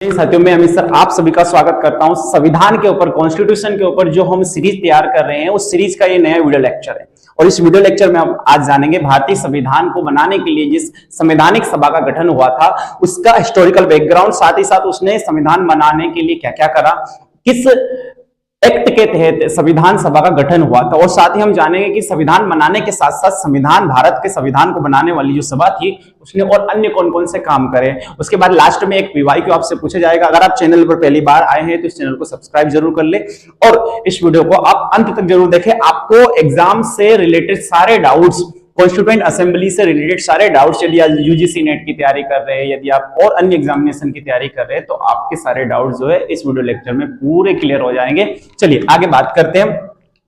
साथियों, मैं अमित सर आप सभी का स्वागत करता हूं संविधान के ऊपर, कॉन्स्टिट्यूशन के ऊपर जो हम सीरीज तैयार कर रहे हैं उस सीरीज का ये नया वीडियो लेक्चर है। और इस वीडियो लेक्चर में हम आज जानेंगे भारतीय संविधान को बनाने के लिए जिस संवैधानिक सभा का गठन हुआ था उसका हिस्टोरिकल बैकग्राउंड, साथ ही साथ उसने संविधान बनाने के लिए क्या क्या करा, किस एक्ट के तहत संविधान सभा का गठन हुआ था। और साथ ही हम जानेंगे कि संविधान बनाने के साथ साथ संविधान, भारत के संविधान को बनाने वाली जो सभा थी उसने और अन्य कौन कौन से काम करे। उसके बाद लास्ट में एक पीवाईक्यू आपसे पूछा जाएगा। अगर आप चैनल पर पहली बार आए हैं तो इस चैनल को सब्सक्राइब जरूर कर ले और इस वीडियो को आप अंत तक जरूर देखें। आपको एग्जाम से रिलेटेड सारे डाउट्स, कॉन्स्टिट्यूएंट असेंबली से रिलेटेड सारे डाउट्स, यदि आप यूजीसी नेट की तैयारी कर रहे हैं, यदि आप और अन्य एग्जामिनेशन की तैयारी कर रहे हैं तो आपके सारे डाउट्स जो है इस वीडियो लेक्चर में पूरे क्लियर हो जाएंगे। चलिए आगे बात करते हैं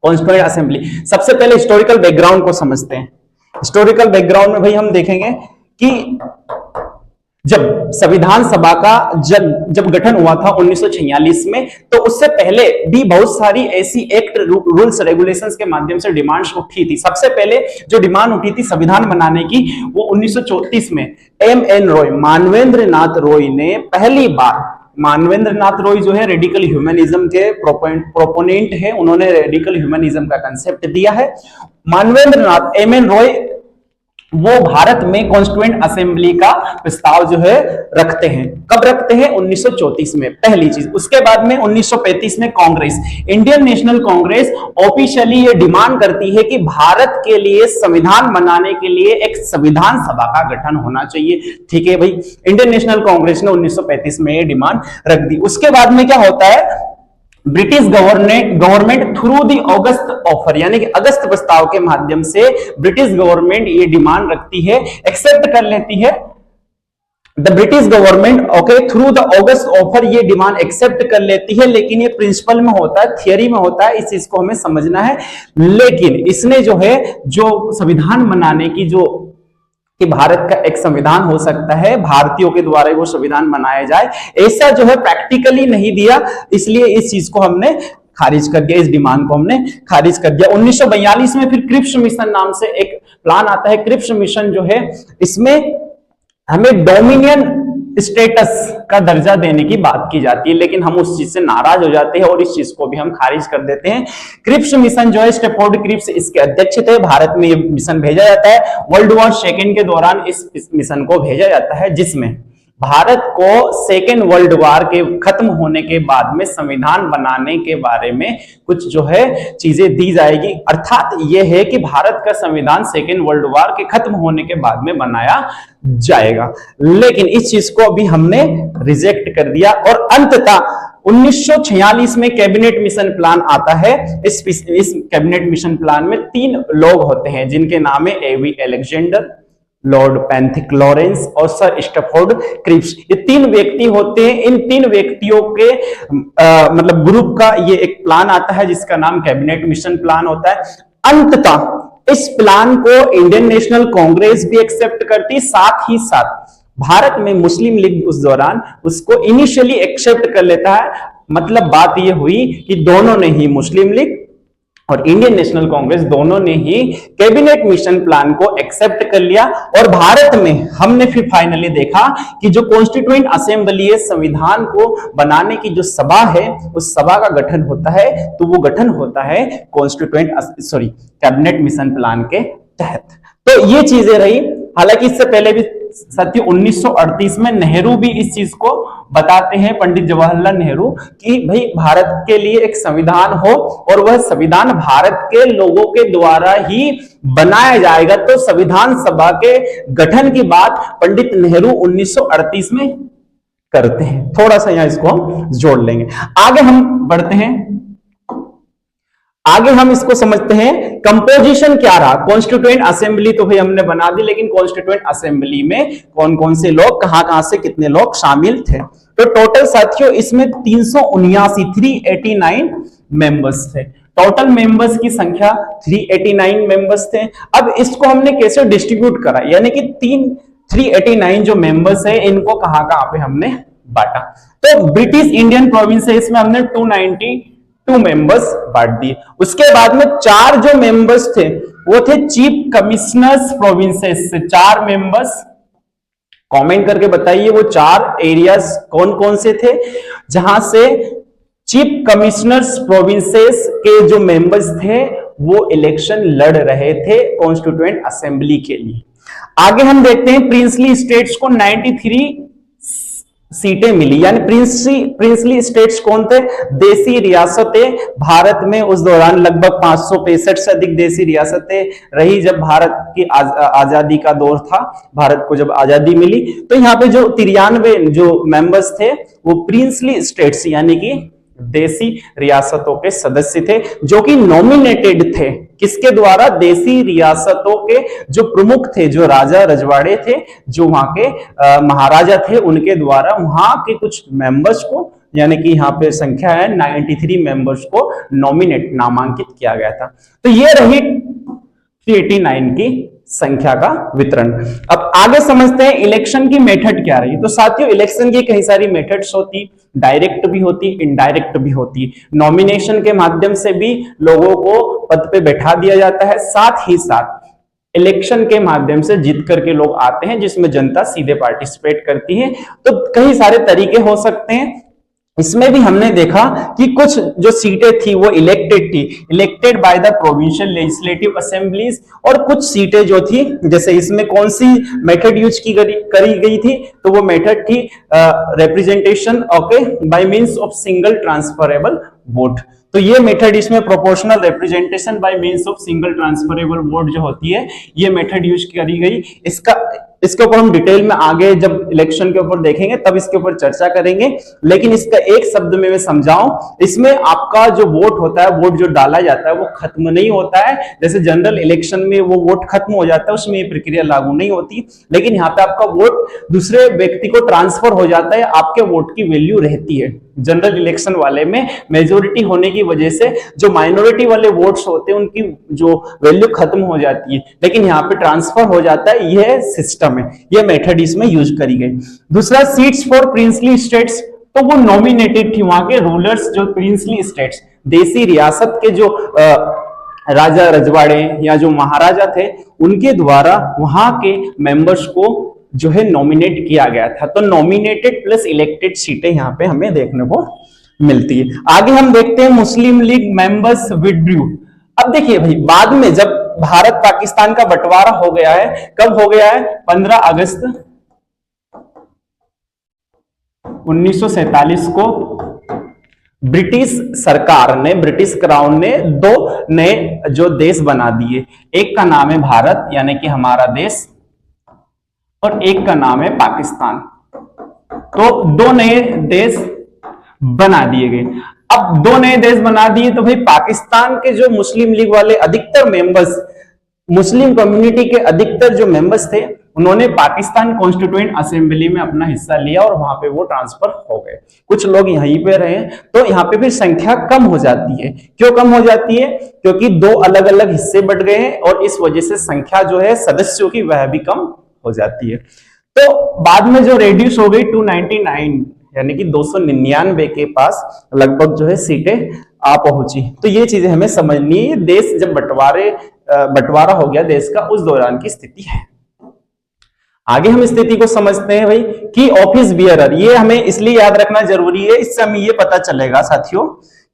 कॉन्स्टिट्यूएंट असेंबली। सबसे पहले हिस्टोरिकल बैकग्राउंड को समझते हैं। हिस्टोरिकल बैकग्राउंड में भाई हम देखेंगे कि जब संविधान सभा का जब गठन हुआ था 1946 में, तो उससे पहले भी बहुत सारी ऐसी एक्ट, रूल्स, रेगुलेशंस के माध्यम से डिमांड्स उठी थी। सबसे पहले जो डिमांड उठी थी संविधान बनाने की वो 1934 में एम.एन. रॉय, मानवेंद्र नाथ रॉय ने पहली बार, मानवेंद्र नाथ रॉय जो है रेडिकल ह्यूमनिज्म के प्रोपोनेंट है, उन्होंने रेडिकल ह्यूमनिज्म का कंसेप्ट दिया है। मानवेंद्र नाथ, एम.एन. रॉय वो भारत में कॉन्स्टिट्यूएंट असेंबली का प्रस्ताव जो है रखते हैं। कब रखते हैं? 1934 में, पहली चीज। उसके बाद में 1935 में Congress, Indian national Congress officially ये डिमांड करती है कि भारत के लिए संविधान बनाने के लिए एक संविधान सभा का गठन होना चाहिए। ठीक है भाई, इंडियन नेशनल कांग्रेस ने 1935 में ये डिमांड रख दी। उसके बाद में क्या होता है, British government through the August offer, यानी कि अगस्त प्रस्ताव के माध्यम से ब्रिटिश गवर्नमेंट ये डिमांड रखती है, एक्सेप्ट कर लेती है। The British government through the August offer ये डिमांड एक्सेप्ट कर लेती है, लेकिन ये प्रिंसिपल में होता है, थियरी में होता है, इस चीज को हमें समझना है। लेकिन इसने जो है, जो संविधान बनाने की जो कि भारत का एक संविधान हो सकता है, भारतीयों के द्वारा वो संविधान बनाया जाए, ऐसा जो है प्रैक्टिकली नहीं दिया, इसलिए इस चीज को हमने खारिज कर दिया, इस डिमांड को हमने खारिज कर दिया। 1942 में फिर क्रिप्स मिशन नाम से एक प्लान आता है। क्रिप्स मिशन जो है, इसमें हमें डोमिनियन स्टेटस का दर्जा देने की बात की जाती है, लेकिन हम उस चीज से नाराज हो जाते हैं और इस चीज को भी हम खारिज कर देते हैं। क्रिप्स मिशन जो है, स्टैफोर्ड क्रिप्स इसके अध्यक्ष थे। भारत में ये मिशन भेजा जाता है। वर्ल्ड वॉर सेकेंड के दौरान इस मिशन को भेजा जाता है, जिसमें भारत को सेकेंड वर्ल्ड वॉर के खत्म होने के बाद में संविधान बनाने के बारे में कुछ जो है चीजें दी जाएगी। अर्थात यह है कि भारत का संविधान सेकेंड वर्ल्ड वॉर के खत्म होने के बाद में बनाया जाएगा, लेकिन इस चीज को अभी हमने रिजेक्ट कर दिया। और अंततः 1946 में कैबिनेट मिशन प्लान आता है। इस कैबिनेट मिशन प्लान में 3 लोग होते हैं जिनके नाम है A.V.. Alexander, Lord Pethick Lawrence और सर स्टैफोर्ड क्रिप्स। ये 3 व्यक्ति होते हैं। इन 3 व्यक्तियों के मतलब ग्रुप का ये एक प्लान आता है जिसका नाम कैबिनेट मिशन प्लान होता है। अंततः इस प्लान को इंडियन नेशनल कांग्रेस भी एक्सेप्ट करती, साथ ही साथ भारत में मुस्लिम लीग उस दौरान उसको इनिशियली एक्सेप्ट कर लेता है। मतलब बात यह हुई कि दोनों ने ही, मुस्लिम लीग और इंडियन नेशनल कांग्रेस दोनों ने ही कैबिनेट मिशन प्लान को एक्सेप्ट कर लिया। और भारत में हमने फिर फाइनली देखा कि जो कॉन्स्टिट्यूएंट असेंबली है, संविधान को बनाने की जो सभा है, उस सभा का गठन होता है, तो वो गठन होता है कैबिनेट मिशन प्लान के तहत। तो ये चीजें रही। हालांकि इससे पहले भी साथियों 1938 में नेहरू भी इस चीज को बताते हैं, पंडित जवाहरलाल नेहरू, कि भाई भारत के लिए एक संविधान हो और वह संविधान भारत के लोगों के द्वारा ही बनाया जाएगा। तो संविधान सभा के गठन की बात पंडित नेहरू 1938 में करते हैं। थोड़ा सा यहां इसको हम जोड़ लेंगे। आगे हम बढ़ते हैं, आगे हम इसको समझते हैं कंपोजिशन क्या रहा। कॉन्स्टिट्यूएंट असेंबली तो भाई हमने बना दी, लेकिन कॉन्स्टिट्यूएंट असेंबली में कौन कौन से लोग, कहां से कितने लोग शामिल थे। तो टोटल साथियों इसमें 389 मेंबर्स थे। टोटल मेंबर्स की संख्या 389 मेंबर्स थे। अब इसको हमने कैसे डिस्ट्रीब्यूट करा, यानी कि 389 जो मेंबर्स है इनको कहां पे हमने बांटा। तो ब्रिटिश इंडियन प्रोविंस है, इसमें हमने 292 मेंबर्स बांट दिए। उसके बाद में 4 जो मेंबर्स थे वो थे चीफ कमिश्नर्स प्रोविंसेस से, 4 मेंबर्स कमेंट करके बताइए वो 4 एरियाज कौन कौन से थे जहां से चीफ कमिश्नर्स प्रोविंसेस के जो मेंबर्स थे वो इलेक्शन लड़ रहे थे कॉन्स्टिट्यूएंट असेंबली के लिए। आगे हम देखते हैं प्रिंसली स्टेट्स को 93 सीटें मिली, यानी प्रिंसली स्टेट्स कौन थे? देसी रियासतें। भारत में उस दौरान लगभग 565 से अधिक देसी रियासतें रही जब भारत की आजादी का दौर था, भारत को जब आजादी मिली। तो यहाँ पे जो 93 जो मेंबर्स थे वो प्रिंसली स्टेट्स यानी कि देसी रियासतों के सदस्य थे, जो कि नॉमिनेटेड थे किसके द्वारा? देसी रियासतों के जो प्रमुख थे, जो राजा रजवाड़े थे, जो वहां के महाराजा थे, उनके द्वारा वहां के कुछ मेंबर्स को, यानी कि यहाँ पे संख्या है 93 मेंबर्स को नामांकित किया गया था। तो ये रही 389 की संख्या का वितरण। अब आगे समझते हैं इलेक्शन की मेथड क्या रही। तो साथियों, इलेक्शन की कई सारी मेथड्स होती, डायरेक्ट भी होती, इनडायरेक्ट भी होती। नॉमिनेशन के माध्यम से भी लोगों को पद पे बैठा दिया जाता है, साथ ही साथ इलेक्शन के माध्यम से जीत करके लोग आते हैं जिसमें जनता सीधे पार्टिसिपेट करती है। तो कई सारे तरीके हो सकते हैं। इसमें भी हमने देखा कि कुछ जो सीटें थी वो elected by the provincial legislative assemblies, और कुछ सीटें जो थी, जैसे इसमें कौन सी मेथड यूज करी गई थी? तो वो मेथड थी representation okay by means of single transferable vote. तो ये मेथड, इसमें proportional representation by means of single transferable vote जो होती है, ये मेथड यूज करी गई। इसके ऊपर हम डिटेल में आगे जब इलेक्शन के ऊपर देखेंगे तब इसके ऊपर चर्चा करेंगे, लेकिन इसका एक शब्द में मैं समझाऊं, इसमें आपका जो वोट होता है, वोट जो डाला जाता है वो खत्म नहीं होता है। जैसे जनरल इलेक्शन में वो वोट खत्म हो जाता है, उसमें ये प्रक्रिया लागू नहीं होती, लेकिन यहाँ पे आपका वोट दूसरे व्यक्ति को ट्रांसफर हो जाता है, आपके वोट की वैल्यू रहती है। जनरल इलेक्शन वाले में मेजोरिटी होने की वजह से जो माइनॉरिटी वाले वोट्स होते हैं उनकी जो वैल्यू खत्म हो जाती है, लेकिन यहाँ पे ट्रांसफर हो जाता है। यह सिस्टम है, यह मेथड इसमें यूज करी गई। दूसरा, सीट्स फॉर प्रिंसली स्टेट्स, तो वो नॉमिनेटेड थी, वहां के रूलर्स जो प्रिंसली स्टेट्स, देसी रियासत के जो राजा रजवाड़े या जो महाराजा थे, उनके द्वारा वहां के मेंबर्स को जो है नॉमिनेट किया गया था। तो नॉमिनेटेड प्लस इलेक्टेड सीटें यहां पे हमें देखने को मिलती है। आगे हम देखते हैं मुस्लिम लीग मेंबर्स विथड्रू। अब देखिए भाई, बाद में जब भारत पाकिस्तान का बंटवारा हो गया है, कब हो गया है? 15 अगस्त 1947 को ब्रिटिश सरकार ने, ब्रिटिश क्राउन ने 2 नए जो देश बना दिए। एक का नाम है भारत यानी कि हमारा देश, और एक का नाम है पाकिस्तान। तो 2 नए देश बना दिए गए। अब 2 नए देश बना दिए तो भाई पाकिस्तान के जो मुस्लिम लीग वाले अधिकतर मेंबर्स, मुस्लिम कम्युनिटी के अधिकतर जो मेंबर्स थे, उन्होंने पाकिस्तान कॉन्स्टिट्यूएंट असेंबली में अपना हिस्सा लिया और वहां पे वो ट्रांसफर हो गए। कुछ लोग यहीं पे रहे, तो यहाँ पे भी संख्या कम हो जाती है। क्यों कम हो जाती है? क्योंकि 2 अलग अलग हिस्से बढ़ गए हैं और इस वजह से संख्या जो है सदस्यों की वह भी कम हो जाती है। तो बाद में जो रेड्यूस हो गई 299 यानी कि 299 के पास लगभग जो है सीटें आ पहुंची। तो ये चीजें हमें समझनी है। देश जब बंटवारा हो गया देश का, उस दौरान की स्थिति है। आगे हम स्थिति को समझते हैं भाई कि ऑफिस बियरर, ये हमें इसलिए याद रखना जरूरी है, इससे हमें ये पता चलेगा साथियों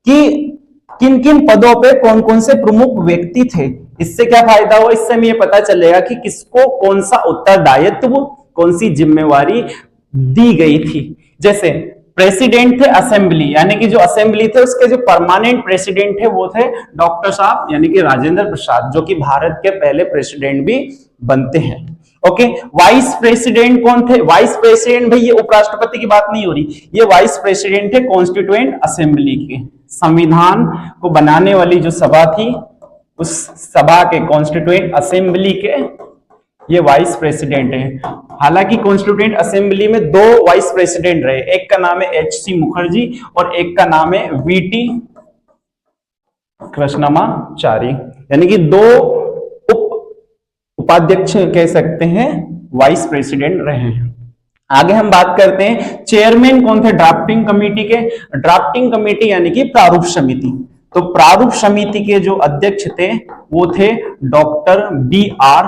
कि किन किन पदों पे कौन कौन से प्रमुख व्यक्ति थे। इससे क्या फायदा हुआ? इससे हमें ये पता चलेगा कि किसको कौन सा उत्तरदायित्व, कौन सी जिम्मेवारी दी गई थी। जैसे प्रेसिडेंट थे असेंबली, यानी कि जो असेंबली थे उसके जो परमानेंट प्रेसिडेंट थे वो थे डॉक्टर साहब यानी कि राजेंद्र प्रसाद, जो कि भारत के पहले प्रेसिडेंट भी बनते हैं। ओके, वाइस प्रेसिडेंट कौन थे? वाइस प्रेसिडेंट भाई ये उपराष्ट्रपति की बात नहीं हो रही, ये वाइस प्रेसिडेंट थे कॉन्स्टिट्यूएंट असेंबली के। संविधान को बनाने वाली जो सभा थी, उस सभा के कॉन्स्टिट्यूएंट असेंबली के ये वाइस प्रेसिडेंट है। हालांकि कॉन्स्टिट्यूएंट असेंबली में 2 वाइस प्रेसिडेंट रहे, एक का नाम है HC मुखर्जी और एक का नाम है VT कृष्णमाचारी, यानी कि 2 उपाध्यक्ष कह सकते हैं वाइस प्रेसिडेंट रहे हैं। आगे हम बात करते हैं चेयरमैन कौन थे ड्राफ्टिंग कमेटी के? ड्राफ्टिंग कमेटी यानी कि प्रारूप समिति। तो प्रारूप समिति के जो अध्यक्ष थे वो थे doctor BR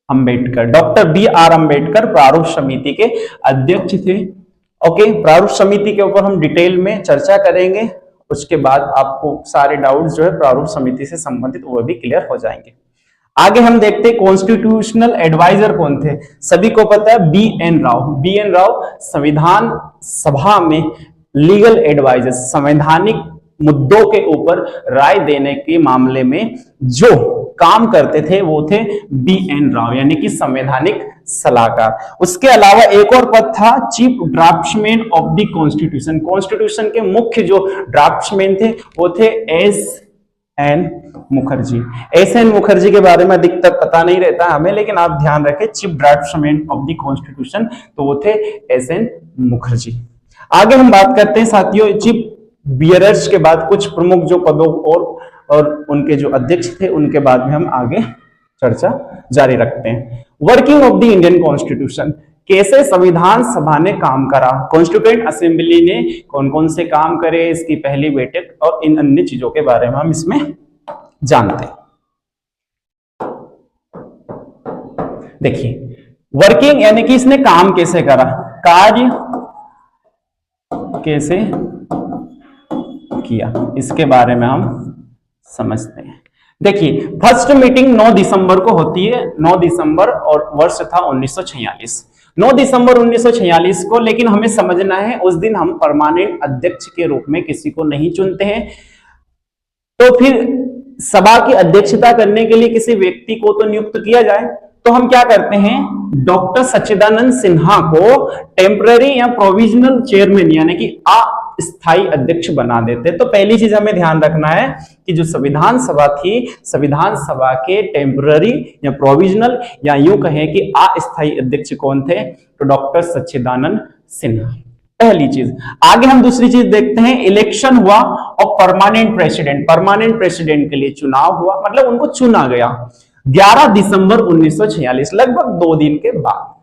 Ambedkar, doctor B R Ambedkar प्रारूप समिति के अध्यक्ष थे। ओके, प्रारूप समिति के ऊपर हम डिटेल में चर्चा करेंगे, उसके बाद आपको सारे डाउट्स जो है प्रारूप समिति से संबंधित वो भी क्लियर हो जाएंगे। आगे हम देखते हैं कॉन्स्टिट्यूशनल एडवाइजर कौन थे। सभी को पता है B N Rao. B N Rao संविधान सभा में लीगल एडवाइजर, संवैधानिक मुद्दों के ऊपर राय देने के मामले में जो काम करते थे वो थे बी एन राव, यानी कि संवैधानिक सलाहकार। उसके अलावा एक और पद था chief draftsman of the constitution. Constitution के मुख्य जो ड्राफ्ट्समैन थे वो थे S N Mukherjee. S N Mukherjee के बारे में अधिकतर पता नहीं रहता हमें, लेकिन आप ध्यान रखें chief draftsman of the constitution, तो वो थे एस एन मुखर्जी। आगे हम बात करते हैं साथियों चीफ बियरर्स के बाद कुछ प्रमुख जो पदों और उनके जो अध्यक्ष थे उनके बाद में हम आगे चर्चा जारी रखते हैं। Working of the Indian constitution, कैसे संविधान सभा ने काम करा, कॉन्स्टिट्यूएंट असेंबली ने कौन कौन से काम करे, इसकी पहली बैठक और इन अन्य चीजों के बारे में हम इसमें जानते हैं। देखिए वर्किंग यानी कि इसने काम कैसे करा, कार्य कैसे किया, इसके बारे में हम समझते हैं। देखिए फर्स्ट मीटिंग 9 दिसंबर को होती है, 9 दिसंबर और वर्ष था 1946। 9 दिसंबर 1946 को, लेकिन हमें समझना है उस दिन हम परमानेंट अध्यक्ष के रूप में किसी को नहीं चुनते हैं, तो फिर सभा की अध्यक्षता करने के लिए किसी व्यक्ति को तो नियुक्त किया जाए। तो हम क्या करते हैं, डॉक्टर सच्चिदानंद सिन्हा को टेम्पररी या प्रोविजनल चेयरमैन यानी कि अस्थायी अध्यक्ष बना देते। तो पहली चीज हमें ध्यान रखना है कि जो संविधान सभा थी, संविधान सभा के टेम्पररी या प्रोविजनल या यूं कहें कि अस्थायी अध्यक्ष कौन थे, तो डॉक्टर सच्चिदानंद सिन्हा। पहली चीज। आगे हम दूसरी चीज देखते हैं, इलेक्शन हुआ और परमानेंट प्रेसिडेंट, परमानेंट प्रेसिडेंट के लिए चुनाव हुआ, मतलब उनको चुना गया 11 दिसंबर 1946, लगभग 2 दिन के बाद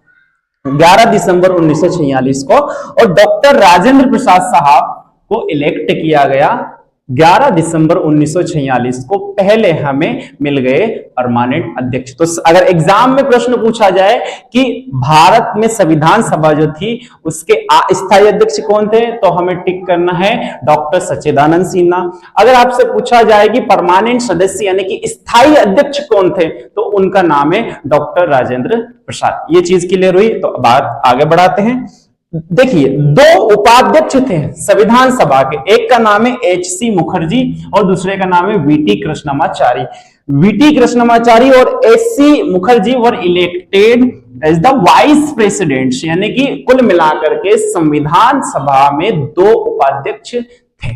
11 दिसंबर 1946 को, और डॉक्टर राजेंद्र प्रसाद साहब को इलेक्ट किया गया 11 दिसंबर 1946 को। पहले हमें मिल गए परमानेंट अध्यक्ष। तो अगर एग्जाम में प्रश्न पूछा जाए कि भारत में संविधान सभा जो थी उसके अस्थायी अध्यक्ष कौन थे, तो हमें टिक करना है डॉक्टर सच्चिदानंद सिन्हा। अगर आपसे पूछा जाए कि परमानेंट सदस्य यानी कि स्थायी अध्यक्ष कौन थे, तो उनका नाम है डॉक्टर राजेंद्र प्रसाद। ये चीज क्लियर हुई, तो बात आगे बढ़ाते हैं। देखिए 2 उपाध्यक्ष थे संविधान सभा के, एक का नाम है एच.सी. मुखर्जी और दूसरे का नाम है वी.टी. कृष्णमाचारी। वी.टी. कृष्णमाचारी और H C. Mukherjee were elected as the vice presidents, यानी कि कुल मिलाकर के संविधान सभा में 2 उपाध्यक्ष थे।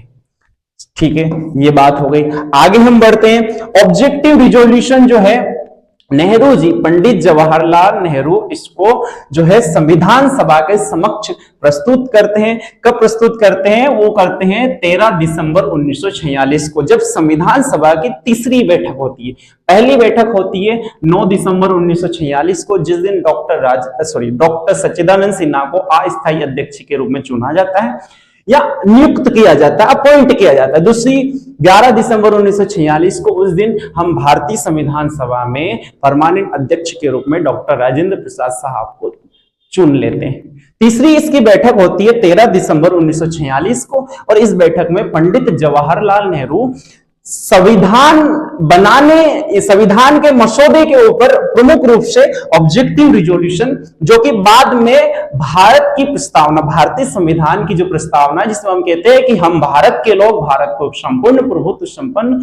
ठीक है, ये बात हो गई। आगे हम बढ़ते हैं। ऑब्जेक्टिव रिजोल्यूशन जो है नेहरू जी, पंडित जवाहरलाल नेहरू इसको जो है संविधान सभा के समक्ष प्रस्तुत करते हैं। कब प्रस्तुत करते हैं, वो करते हैं 13 दिसंबर 1946 को, जब संविधान सभा की तीसरी बैठक होती है। पहली बैठक होती है 9 दिसंबर 1946 को, जिस दिन डॉक्टर सच्चिदानंद सिन्हा को अस्थायी अध्यक्ष के रूप में चुना जाता है या नियुक्त किया जाता है, अपॉइंट किया जाता है। दूसरी 11 दिसंबर 1946 को, उस दिन हम भारतीय संविधान सभा में परमानेंट अध्यक्ष के रूप में डॉक्टर राजेंद्र प्रसाद साहब को चुन लेते हैं। तीसरी इसकी बैठक होती है 13 दिसंबर 1946 को, और इस बैठक में पंडित जवाहरलाल नेहरू संविधान बनाने, संविधान के मसौदे के ऊपर प्रमुख रूप से ऑब्जेक्टिव रिजोल्यूशन, जो कि बाद में भारत की प्रस्तावना, भारतीय संविधान की जो प्रस्तावना, जिसमें हम कहते हैं कि हम भारत के लोग, भारत को संपूर्ण प्रभुत्व संपन्न,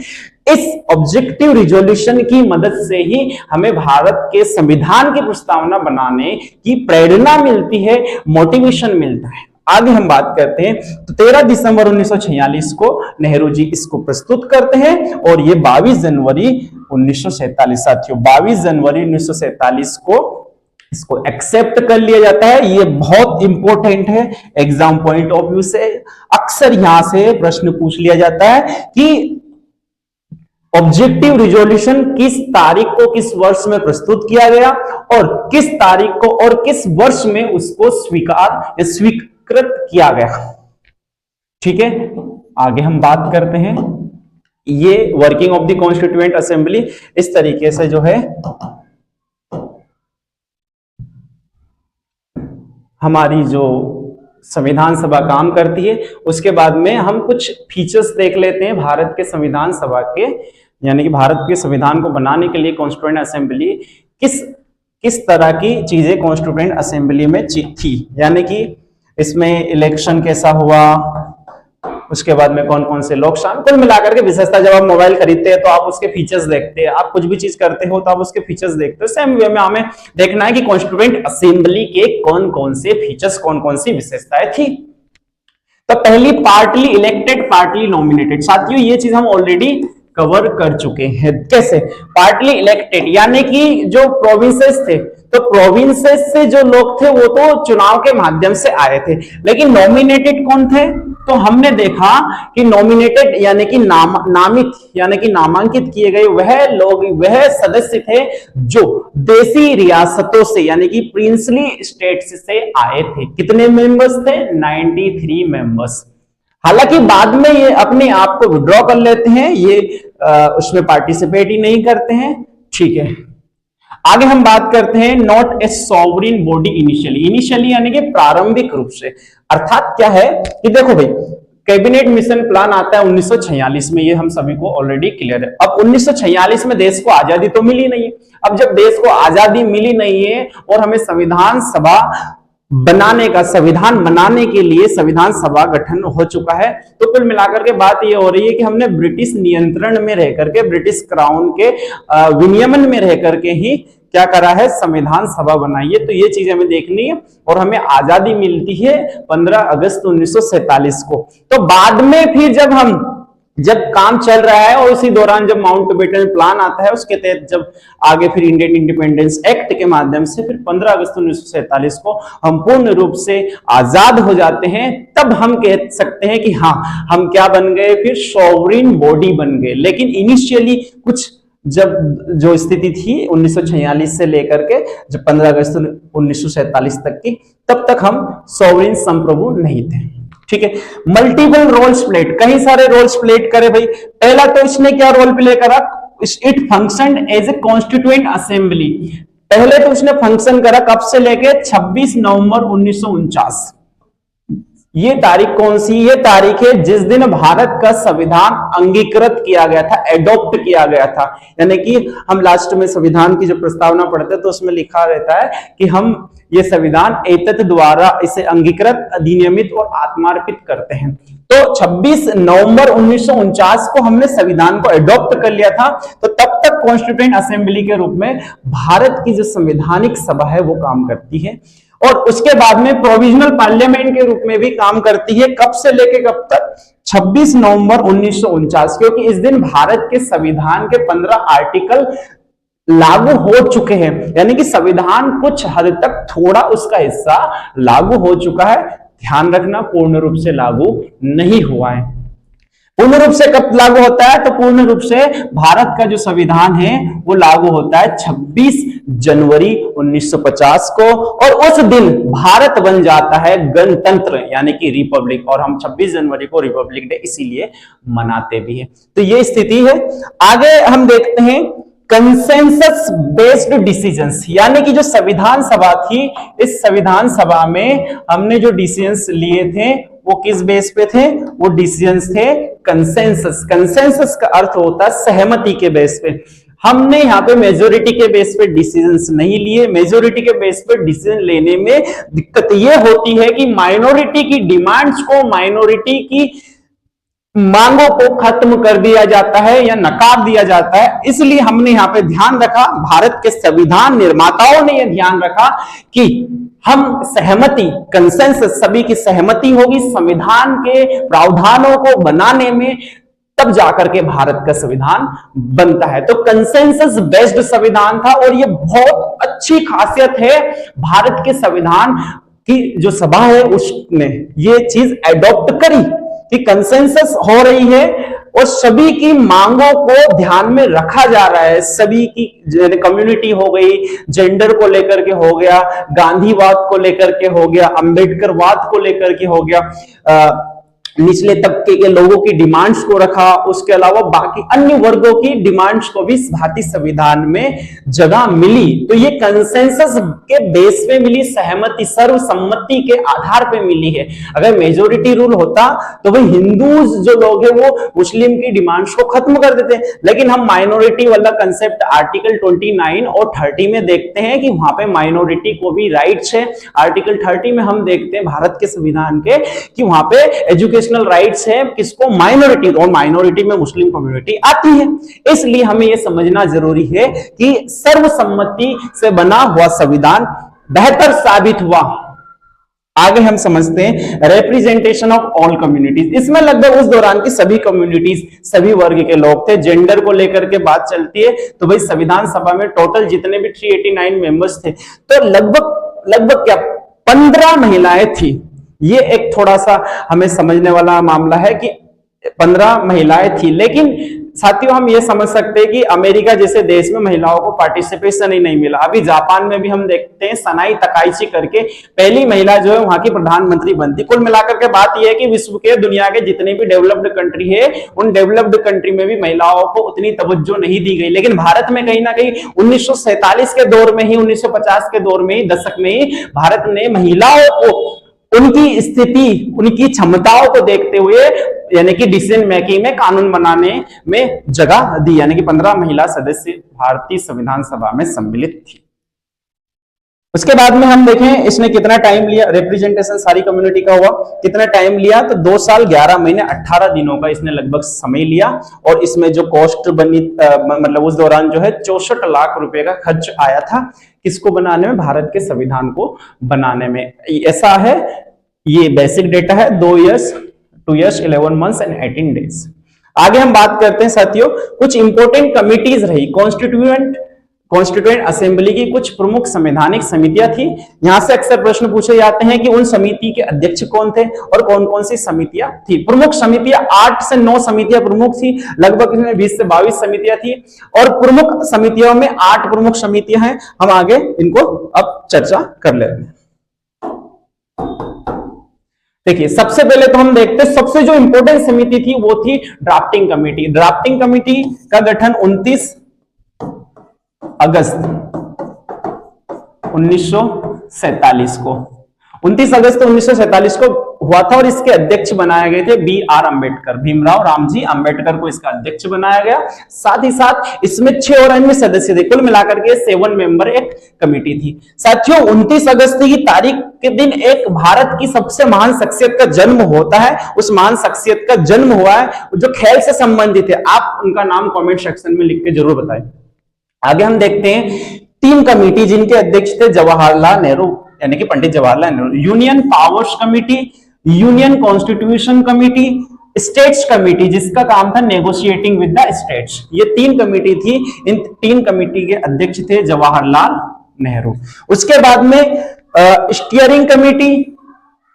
इस ऑब्जेक्टिव रिजोल्यूशन की मदद से ही हमें भारत के संविधान की प्रस्तावना बनाने की प्रेरणा मिलती है, मोटिवेशन मिलता है। आगे हम बात करते हैं। तो 13 दिसंबर 1946 को नेहरू जी इसको प्रस्तुत करते हैं, और ये 22 जनवरी 1947 साथियों, 22 जनवरी 1947 को इसको एक्सेप्ट कर लिया जाता है। ये बहुत इंपॉर्टेंट है एग्जाम पॉइंट ऑफ व्यू से। अक्सर यहां से प्रश्न पूछ लिया जाता है कि ऑब्जेक्टिव रिजोल्यूशन किस तारीख को, किस वर्ष में प्रस्तुत किया गया, और किस तारीख को और किस वर्ष में उसको स्वीकृत किया गया। ठीक है, आगे हम बात करते हैं। ये working of the constituent assembly इस तरीके से जो है हमारी जो संविधान सभा काम करती है। उसके बाद में हम कुछ फीचर्स देख लेते हैं भारत के संविधान सभा के, यानी कि भारत के संविधान को बनाने के लिए कॉन्स्टिट्यूएंट असेंबली किस तरह की चीजें कॉन्स्टिट्यूएंट असेंबली में थी, यानी कि इसमें इलेक्शन कैसा हुआ, उसके बाद में कौन कौन से लोग शामिल, कुल मिलाकर के विशेषता। जब आप मोबाइल खरीदते हैं तो आप उसके फीचर्स देखते हैं, आप कुछ भी चीज करते हो तो आप उसके फीचर्स देखते हो। सेम वे में हमें देखना है कि कॉन्स्टिट्यूएंट असेंबली के कौन कौन से फीचर्स, कौन कौन सी विशेषताएं थी। तो पहली पार्टली इलेक्टेड पार्टली नॉमिनेटेड। साथियों ये चीज हम ऑलरेडी कवर कर चुके हैं। कैसे? पार्टली इलेक्टेड यानी कि जो प्रोविंसेस थे, तो प्रोविंसेस से जो लोग थे वो तो चुनाव के माध्यम से आए थे, लेकिन नॉमिनेटेड कौन थे? तो हमने देखा कि नॉमिनेटेड यानी कि नामित यानी कि नामांकित किए गए वह लोग, वह सदस्य थे जो देसी रियासतों से यानी कि प्रिंसली स्टेट्स से आए थे। कितने मेंबर्स थे? 93 मेंबर्स। हालांकि बाद में ये अपने आप को विड्रॉ कर लेते हैं, ये उसमें पार्टिसिपेट ही नहीं करते हैं। ठीक है, आगे हम बात करते हैं not a sovereign body initially यानी कि प्रारंभिक रूप से। अर्थात क्या है कि देखो भाई, कैबिनेट मिशन प्लान आता है 1946 में, ये हम सभी को ऑलरेडी क्लियर है। अब 1946 में देश को आजादी तो मिली नहीं है। अब जब देश को आजादी मिली नहीं है और हमें संविधान सभा बनाने का, संविधान बनाने के लिए संविधान सभा गठन हो चुका है, तो कुल मिलाकर के बात ये हो रही है कि हमने ब्रिटिश नियंत्रण में रह करके, ब्रिटिश क्राउन के विनियमन में रह करके ही क्या करा है, संविधान सभा बनाई है। तो ये चीज हमें देखनी है। और हमें आजादी मिलती है 15 अगस्त 1947 को। तो बाद में फिर जब काम चल रहा है और उसी दौरान जब माउंटबेटन प्लान आता है, उसके तहत जब आगे फिर इंडियन इंडिपेंडेंस एक्ट के माध्यम से फिर 15 अगस्त 1947 को हम पूर्ण रूप से आजाद हो जाते हैं, तब हम कह सकते हैं कि हाँ, हम क्या बन गए, फिर सॉवरिन बॉडी बन गए। लेकिन इनिशियली कुछ जब जो स्थिति थी 1946 से लेकर के जब 15 अगस्त 1947 तक की, तब तक हम सॉवरिन संप्रभु नहीं थे। ठीक है, मल्टीपल रोल्स प्लेड, कई सारे रोल्स प्लेड करे भाई। पहला तो इसने क्या रोल प्ले करा, it function as a constituent assembly. पहले तो उसने फंक्शन करा कब से लेके 26 नवंबर 1949। ये तारीख कौन सी? ये तारीख है जिस दिन भारत का संविधान अंगीकृत किया गया था, एडॉप्ट किया गया था। यानी कि हम लास्ट में संविधान की जो प्रस्तावना पढ़ते हैं तो उसमें लिखा रहता है कि हम ये संविधान एतत् द्वारा इसे अंगीकृत, अधिनियमित और आत्मार्पित करते हैं। तो 26 नवंबर 1949 को हमने संविधान को एडॉप्ट कर लिया था। तो तब तक कॉन्स्टिट्यूएंट असेंबली के रूप में भारत की जो संवैधानिक सभा है वो काम करती है, और उसके बाद में प्रोविजनल पार्लियामेंट के रूप में भी काम करती है। कब से लेके कब तक? 26 नवंबर 1949, क्योंकि इस दिन भारत के संविधान के 15 आर्टिकल लागू हो चुके हैं। यानी कि संविधान कुछ हद तक थोड़ा उसका हिस्सा लागू हो चुका है। ध्यान रखना, पूर्ण रूप से लागू नहीं हुआ है। पूर्ण रूप से कब लागू होता है? तो पूर्ण रूप से भारत का जो संविधान है वो लागू होता है 26 जनवरी 1950 को, और उस दिन भारत बन जाता है गणतंत्र यानी कि रिपब्लिक। और हम 26 जनवरी को रिपब्लिक डे इसीलिए मनाते भी हैं। तो ये स्थिति है। आगे हम देखते हैं कंसेंसस बेस्ड डिसीजंस, यानी कि जो संविधान सभा थी, इस संविधान सभा में हमने जो डिसीजंस लिए थे वो किस बेस पे थे? वो डिसीजंस थे कंसेंसस। कंसेंसस का अर्थ होता है सहमति के बेस पे। हमने यहाँ पे मेजोरिटी के बेस पे डिसीजंस नहीं लिए। मेजोरिटी के बेस पे डिसीजन लेने में दिक्कत ये होती है कि माइनॉरिटी की डिमांड्स को, माइनॉरिटी की मांगों को खत्म कर दिया जाता है या नकार दिया जाता है। इसलिए हमने यहाँ पे ध्यान रखा, भारत के संविधान निर्माताओं ने यह ध्यान रखा कि हम सहमति, कंसेंसस, सभी की सहमति होगी संविधान के प्रावधानों को बनाने में, तब जाकर के भारत का संविधान बनता है। तो कंसेंसस बेस्ड संविधान था, और ये बहुत अच्छी खासियत है भारत के संविधान की जो सभा है उसने ये चीज एडॉप्ट करी कि कंसेंसस हो रही है और सभी की मांगों को ध्यान में रखा जा रहा है। सभी की कम्युनिटी हो गई, जेंडर को लेकर के हो गया, गांधीवाद को लेकर के हो गया, अंबेडकरवाद को लेकर के हो गया, निचले तबके के लोगों की डिमांड्स को रखा, उसके अलावा बाकी अन्य वर्गों की डिमांड्स को भी भारतीय संविधान में जगह मिली। तो ये कंसेंसस के बेस पे मिली, सहमति सर्वसम्मति के आधार पे मिली है। अगर मेजोरिटी रूल होता तो भाई हिंदूज जो लोग हैं वो मुस्लिम की डिमांड्स को खत्म कर देते, लेकिन हम माइनॉरिटी वाला कंसेप्ट आर्टिकल 29 और 30 में देखते हैं कि वहां पे माइनॉरिटी को भी राइट्स है। आर्टिकल 30 में हम देखते हैं भारत के संविधान के कि वहां पे एजुकेशनल राइट्स है किसको, माइनॉरिटी, और माइनॉरिटी में मुस्लिम कम्युनिटी आती है। इसलिए हमें यह समझना जरूरी है कि सर्वसम्मति से बना हुआ संविधान बेहतर साबित हुआ। आगे हम समझते हैं रिप्रेजेंटेशन ऑफ ऑल कम्युनिटीज। इसमें लगभग उस दौरान की सभी कम्युनिटीज, सभी वर्ग के लोग थे। जेंडर को लेकर के बात चलती है तो भाई संविधान सभा में टोटल जितने भी 389 मेंबर्स थे तो लगभग क्या 15 महिलाएं थी। ये एक थोड़ा सा हमें समझने वाला मामला है कि 15 महिलाएं थी, लेकिन साथियों हम ये समझ सकते हैं कि अमेरिका जैसे देश में महिलाओं को पार्टिसिपेशन ही नहीं मिला। अभी जापान में भी हम देखते हैं सनाई तकाइची करके पहली महिला जो है वहां की प्रधानमंत्री बनती। कुल मिलाकर के बात यह है कि विश्व के दुनिया के जितने भी डेवलप्ड कंट्री है उन डेवलप्ड कंट्री में भी महिलाओं को उतनी तवज्जो नहीं दी गई, लेकिन भारत में कहीं ना कहीं 1947 के दौर में ही, 1950 के दौर में ही, दशक में ही भारत ने महिलाओं को उनकी स्थिति, उनकी क्षमताओं को देखते हुए यानी कि डिसीजन मेकिंग में, कानून बनाने में जगह दी। यानी कि 15 महिला सदस्य भारतीय संविधान सभा में सम्मिलित थी। उसके बाद में हम देखें इसने कितना टाइम लिया, रिप्रेजेंटेशन सारी कम्युनिटी का हुआ, कितना टाइम लिया तो 2 साल 11 महीने 18 दिनों का इसने लगभग समय लिया। और इसमें जो कॉस्ट बनी मतलब उस दौरान जो है 64 लाख रुपए का खर्च आया था किसको बनाने में, भारत के संविधान को बनाने में। ऐसा है, ये बेसिक डेटा है, 2 years 11 months and 18 days। आगे हम बात करते हैं साथियों कुछ इंपोर्टेंट कमिटीज रही। कॉन्स्टिट्यूएंट असेंबली की कुछ प्रमुख संवैधानिक समितियां थी। यहां से अक्सर प्रश्न पूछे जाते हैं कि उन समिति के अध्यक्ष कौन थे और कौन कौन सी समितियां थी। प्रमुख समितियां 8 से 9 समितियां प्रमुख थी, लगभग इसमें 20 से 22 समितियां थी। और प्रमुख समितियों में 8 प्रमुख समितियां हैं। हम आगे इनको अब चर्चा कर लेते हैं। देखिए सबसे पहले तो हम देखते हैं सबसे जो इंपॉर्टेंट समिति थी वो थी ड्राफ्टिंग कमेटी। ड्राफ्टिंग कमेटी का गठन 29 अगस्त 1947 को 29 अगस्त 1947 को हुआ था और इसके अध्यक्ष बनाए गए थे BR अम्बेडकर, भीमराव रामजी अम्बेडकर को इसका अध्यक्ष बनाया गया। साथ ही साथ इसमें 6 और अन्य सदस्य थे, कुल मिलाकर के 7 मेंबर एक कमेटी थी। साथियों 29 अगस्त की तारीख के दिन एक भारत की सबसे महान शख्सियत का जन्म होता है। उस महान शख्सियत का जन्म हुआ है जो खेल से संबंधित है। आप उनका नाम कमेंट सेक्शन में लिख के जरूर बताएं। आगे हम देखते हैं 3 कमेटी जिनके अध्यक्ष थे जवाहरलाल नेहरू यानी कि Pandit Jawaharlal Nehru. Union powers committee, union constitution committee, states committee जिसका काम था नेगोशिएटिंग विद द स्टेट्स। ये 3 कमेटी थी। इन 3 कमेटी के अध्यक्ष थे जवाहरलाल नेहरू। उसके बाद में steering committee,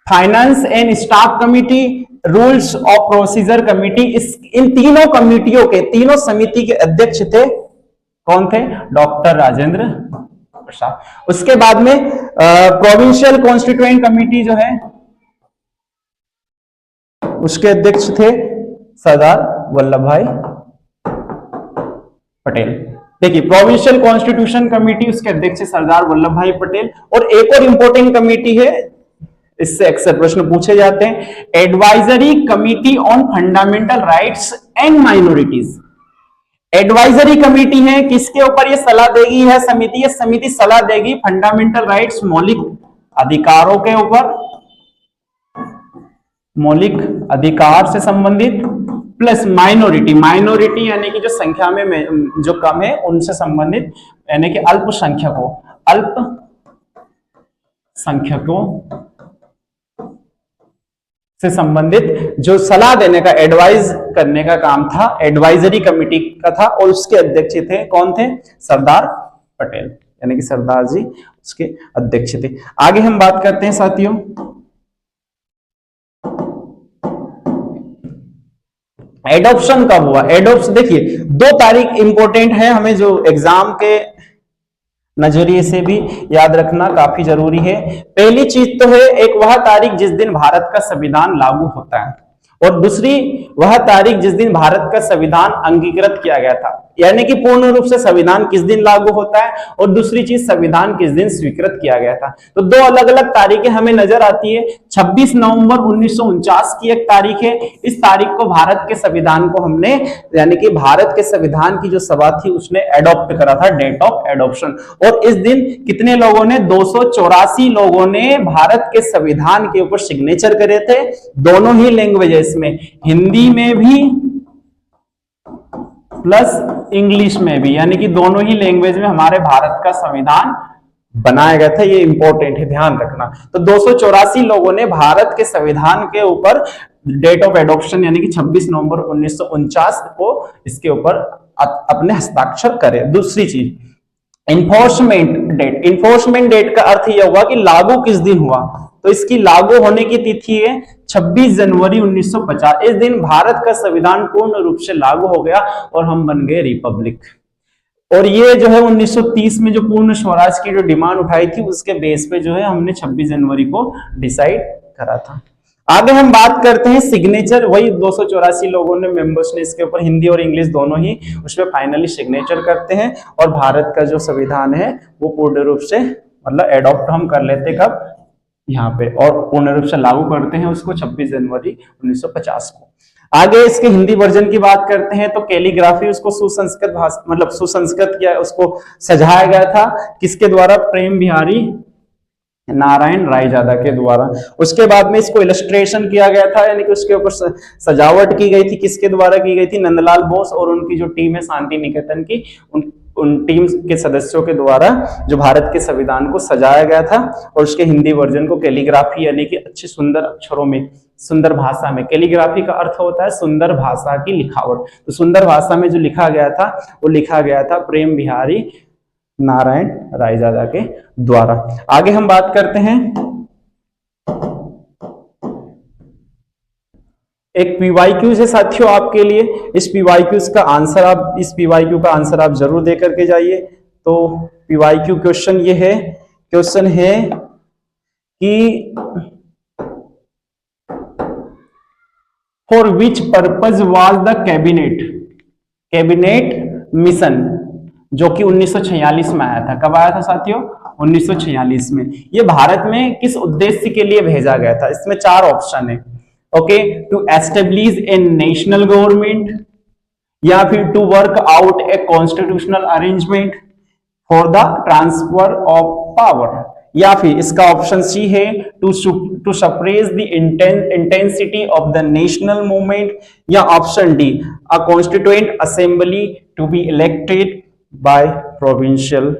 finance and staff committee, rules of procedure committee, इन तीनों कमेटियों के, तीनों समिति के अध्यक्ष थे कौन थे, डॉक्टर राजेंद्र प्रसाद। उसके बाद में प्रोविंशियल कॉन्स्टिट्यूएंट कमेटी जो है उसके अध्यक्ष थे सरदार वल्लभ भाई पटेल। देखिए प्रोविंशियल कॉन्स्टिट्यूशन कमेटी उसके अध्यक्ष सरदार वल्लभ भाई पटेल। और एक और इंपॉर्टेंट कमेटी है, इससे अक्सर प्रश्न पूछे जाते हैं, advisory committee on fundamental rights and minorities. Advisory committee है, किसके ऊपर ये सलाह देगी है समिति, ये समिति सलाह देगी फंडामेंटल राइट्स, मौलिक अधिकारों के ऊपर, मौलिक अधिकार से संबंधित, प्लस माइनॉरिटी, माइनॉरिटी यानी कि जो संख्या में जो कम है उनसे संबंधित, यानी कि अल्पसंख्यकों से संबंधित जो सलाह देने का, एडवाइज करने का काम था, एडवाइजरी कमेटी का था। और उसके अध्यक्ष थे कौन थे, सरदार पटेल यानी कि सरदार जी उसके अध्यक्ष थे। आगे हम बात करते हैं साथियों एडॉप्शन कब हुआ। एडॉप्शन देखिए 2 तारीख इंपॉर्टेंट है, हमें जो एग्जाम के नजरिए से भी याद रखना काफी जरूरी है। पहली चीज तो है एक वह तारीख जिस दिन भारत का संविधान लागू होता है, और दूसरी वह तारीख जिस दिन भारत का संविधान अंगीकृत किया गया था, यानी कि पूर्ण रूप से संविधान किस दिन लागू होता है, और दूसरी चीज संविधान किस दिन स्वीकृत किया गया था। तो दो अलग अलग तारीखें हमें नजर आती है। 26 नवंबर 1949 की एक तारीख है, इस तारीख को भारत के संविधान को हमने, यानी कि भारत के संविधान की जो सभा थी उसने एडॉप्ट करा था, डेट ऑफ एडॉप्शन। और इस दिन कितने लोगों ने, 284 लोगों ने भारत के संविधान के ऊपर सिग्नेचर करे थे, दोनों ही लैंग्वेजेस में, हिंदी में भी प्लस इंग्लिश में भी, यानी कि दोनों ही लैंग्वेज में हमारे भारत का संविधान बनाया गया था। ये इंपॉर्टेंट है, ध्यान रखना। तो 284 लोगों ने भारत के संविधान के ऊपर डेट ऑफ एडॉप्शन यानी कि 26 नवंबर 1949 को इसके ऊपर अपने हस्ताक्षर करे। दूसरी चीज इन्फोर्समेंट डेट। इन्फोर्समेंट डेट का अर्थ यह हुआ कि लागू किस दिन हुआ, तो इसकी लागू होने की तिथि है 26 जनवरी 1950। इस दिन भारत का संविधान पूर्ण रूप से लागू हो गया और हम बन गए रिपब्लिक। और ये जो है 1930 में जो पूर्ण स्वराज की जो डिमांड उठाई थी उसके बेस पे जो है हमने 26 जनवरी को डिसाइड करा था। आगे हम बात करते हैं सिग्नेचर। वही 284 लोगों ने, मेंबर्स ने इसके ऊपर हिंदी और इंग्लिश दोनों ही उस पर फाइनली सिग्नेचर करते हैं और भारत का जो संविधान है वो पूर्ण रूप से मतलब एडॉप्ट हम कर लेते कब, यहाँ पे, और पूर्ण रूप से लागू करते हैं उसको 26 जनवरी 1950 को। आगे इसके हिंदी वर्जन की बात करते हैं तो कैलीग्राफी, उसको सुसंस्कृत भाषा मतलब सुसंस्कृत किया, उसको सजाया गया था किसके द्वारा, प्रेम बिहारी नारायण रायजादा के द्वारा। उसके बाद में इसको इलस्ट्रेशन किया गया था, यानी कि उसके ऊपर सजावट की गई थी, किसके द्वारा की गई थी, नंदलाल बोस और उनकी जो टीम है शांति निकेतन की, उन टीम के सदस्यों के द्वारा जो भारत के संविधान को सजाया गया था। और उसके हिंदी वर्जन को कैलीग्राफी यानी कि अच्छे सुंदर अक्षरों में, सुंदर भाषा में, कैलीग्राफी का अर्थ होता है सुंदर भाषा की लिखावट, तो सुंदर भाषा में जो लिखा गया था वो लिखा गया था प्रेम बिहारी नारायण रायजादा के द्वारा। आगे हम बात करते हैं एक पीवाईक्यू है साथियों आपके लिए। इस पीवाईक्यू का आंसर आप, इस पीवाईक्यू का आंसर आप जरूर दे करके जाइए। तो पीवाईक्यू क्वेश्चन ये है, क्वेश्चन है कि for which purpose was the cabinet mission, जो कि 1946 में आया था। कब आया था साथियों? 1946 में। ये भारत में किस उद्देश्य के लिए भेजा गया था? इसमें 4 ऑप्शन है। Okay, to establish a national government, या फिर to work out a constitutional arrangement for the transfer of power, या फिर इसका ऑप्शन सी है to suppress the intensity of the national movement, या option D a constituent assembly to be elected by provincial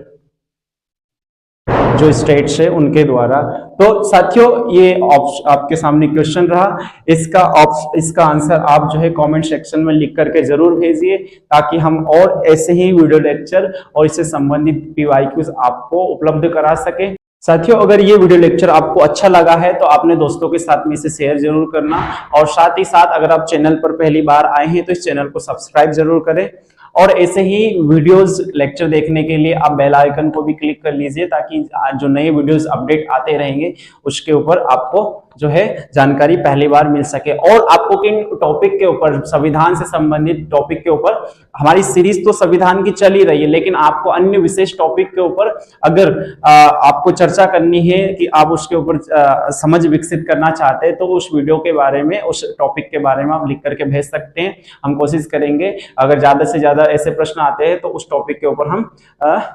जो states है उनके द्वारा। तो साथियों ये आपके सामने क्वेश्चन रहा, इसका आंसर आप जो है कमेंट सेक्शन में लिख करके जरूर भेजिए, ताकि हम और ऐसे ही वीडियो लेक्चर और इससे संबंधित पीवाईक्यूज आपको उपलब्ध करा सके। साथियों अगर ये वीडियो लेक्चर आपको अच्छा लगा है तो अपने दोस्तों के साथ में इसे शेयर जरूर करना, और साथ ही साथ अगर आप चैनल पर पहली बार आए हैं तो इस चैनल को सब्सक्राइब जरूर करें, और ऐसे ही वीडियोस लेक्चर देखने के लिए आप बेल आइकन को भी क्लिक कर लीजिए, ताकि जो नए वीडियोस अपडेट आते रहेंगे उसके ऊपर आपको जो है जानकारी पहली बार मिल सके। और आपको किन टॉपिक के ऊपर, संविधान से संबंधित टॉपिक के ऊपर, हमारी सीरीज तो संविधान की चल ही रही है, लेकिन आपको अन्य विशेष टॉपिक के ऊपर अगर आपको चर्चा करनी है कि आप उसके ऊपर समझ विकसित करना चाहते हैं, तो उस वीडियो के बारे में, उस टॉपिक के बारे में आप लिख करके भेज सकते हैं। हम कोशिश करेंगे अगर ज्यादा से ज्यादा ऐसे प्रश्न आते हैं तो उस टॉपिक के ऊपर हम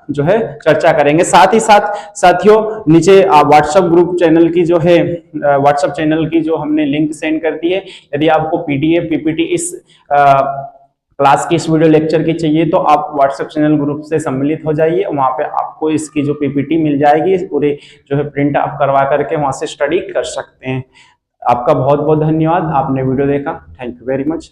जो है चर्चा करेंगे। साथ ही साथ साथियों नीचे व्हाट्सएप ग्रुप चैनल की जो है, व्हाट्सएप चैनल की जो हमने लिंक सेंड कर दी है, यदि आपको पीडीएफ पीपीटी इस क्लास की, इस वीडियो लेक्चर की चाहिए तो आप व्हाट्सएप चैनल ग्रुप से सम्मिलित हो जाइए, वहां पे आपको इसकी जो पीपीटी मिल जाएगी, पूरे जो है प्रिंट आप करवा करके वहां से स्टडी कर सकते हैं। आपका बहुत बहुत धन्यवाद, आपने वीडियो देखा। Thank you very much.